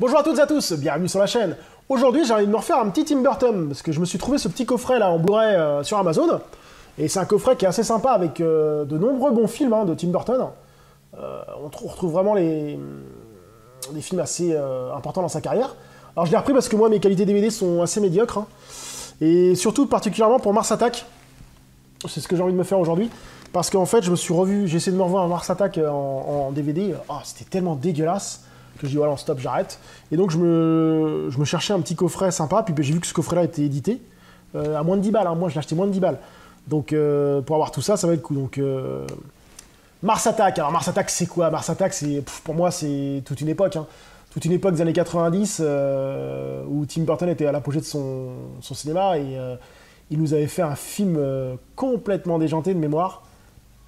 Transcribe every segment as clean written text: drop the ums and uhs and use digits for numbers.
Bonjour à toutes et à tous, bienvenue sur la chaîne. Aujourd'hui, j'ai envie de me refaire un petit Tim Burton, parce que je me suis trouvé ce petit coffret là en Blu-ray sur Amazon. Et c'est un coffret qui est assez sympa avec de nombreux bons films de Tim Burton. On retrouve vraiment des films assez importants dans sa carrière. Alors je l'ai repris parce que moi, mes qualités DVD sont assez médiocres. Et surtout, particulièrement pour Mars Attack. C'est ce que j'ai envie de me faire aujourd'hui. Parce qu'en fait, j'ai essayé de me revoir un Mars Attack en DVD. Oh, c'était tellement dégueulasse que je dis voilà, stop, j'arrête. Et donc je me cherchais un petit coffret sympa, puis j'ai vu que ce coffret-là était édité à moins de 10 balles. Moi, je l'ai acheté moins de 10 balles. Donc pour avoir tout ça, ça va être cool. Donc Mars Attack. Alors Mars Attack, c'est quoi? Mars Attack, pour moi, c'est toute une époque. Toute une époque des années 90 où Tim Burton était à l'apogée de son cinéma et il nous avait fait un film complètement déjanté de mémoire,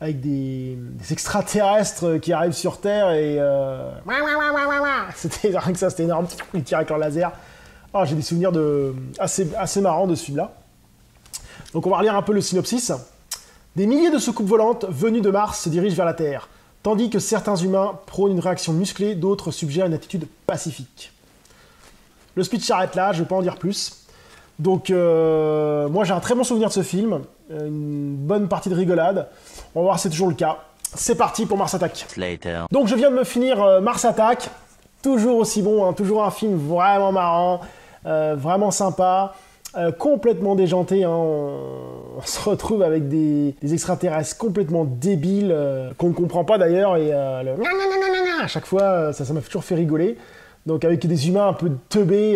avec des extraterrestres qui arrivent sur Terre et... C'était rien que ça, c'était énorme. Ils tirent avec leur laser. Oh, j'ai des souvenirs assez marrants de ce film-là. Donc on va relire un peu le synopsis. Des milliers de soucoupes volantes venues de Mars se dirigent vers la Terre, tandis que certains humains prônent une réaction musclée, d'autres suggèrent une attitude pacifique. Le speech s'arrête là, je ne vais pas en dire plus. Donc moi j'ai un très bon souvenir de ce film, une bonne partie de rigolade. On va voir si c'est toujours le cas. C'est parti pour Mars Attack. Later. Donc je viens de me finir Mars Attack, toujours aussi bon, toujours un film vraiment marrant, vraiment sympa, complètement déjanté. On se retrouve avec des extraterrestres complètement débiles, qu'on ne comprend pas d'ailleurs, et à chaque fois ça m'a toujours fait rigoler. Donc avec des humains un peu teubés,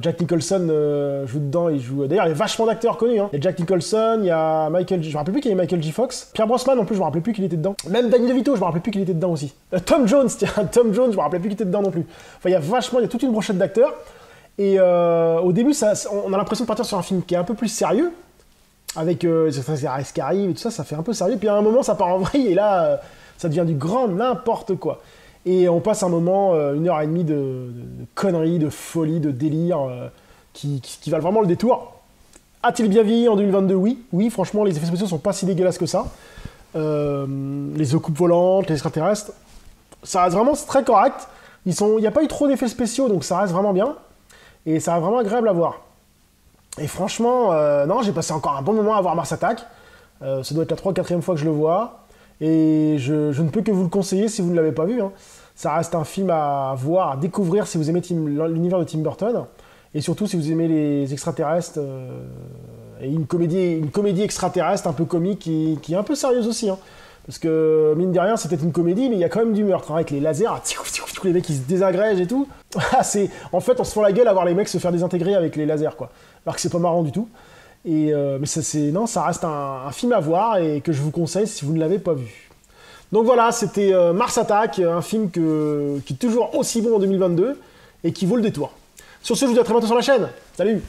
Jack Nicholson joue dedans, d'ailleurs il y a vachement d'acteurs connus, Il y a Jack Nicholson, il y a je me rappelais plus qu'il y avait Michael J. Fox. Pierre Brosnan non plus, je me rappelais plus qu'il était dedans. Même Danny DeVito, je me rappelais plus qu'il était dedans aussi. Tom Jones, Tom Jones, je me rappelais plus qu'il était dedans non plus. Enfin il y a toute une brochette d'acteurs. Et au début, on a l'impression de partir sur un film qui est un peu plus sérieux, avec les extraterrestres qui arrivent et tout ça, ça fait un peu sérieux. Puis à un moment ça part en vrille et là ça devient du grand n'importe quoi. Et on passe un moment, 1h30 de conneries, de folie, de délire, qui valent vraiment le détour. A-t-il bien vieilli en 2022? Oui. Oui, franchement, les effets spéciaux sont pas si dégueulasses que ça. Les soucoupes volantes, les extraterrestres, ça reste vraiment très correct. Il n'y a pas eu trop d'effets spéciaux, donc ça reste vraiment bien. Et ça reste vraiment agréable à voir. Et franchement, non, j'ai passé encore un bon moment à voir Mars Attack. Ça doit être la 3 ou 4e fois que je le vois. Et je ne peux que vous le conseiller si vous ne l'avez pas vu. Ça reste un film à voir, à découvrir si vous aimez l'univers de Tim Burton. Et surtout si vous aimez les extraterrestres. Et une comédie extraterrestre un peu comique qui est un peu sérieuse aussi. Parce que, mine de rien, c'était une comédie, mais il y a quand même du meurtre. Avec les lasers, les mecs qui se désagrègent et tout. En fait, on se fend la gueule à voir les mecs se faire désintégrer avec les lasers, quoi. Alors que c'est pas marrant du tout. Mais ça reste un film à voir et que je vous conseille si vous ne l'avez pas vu. Donc voilà, c'était Mars Attack, un film qui est toujours aussi bon en 2022 et qui vaut le détour. Sur ce, je vous dis à très bientôt sur la chaîne. Salut!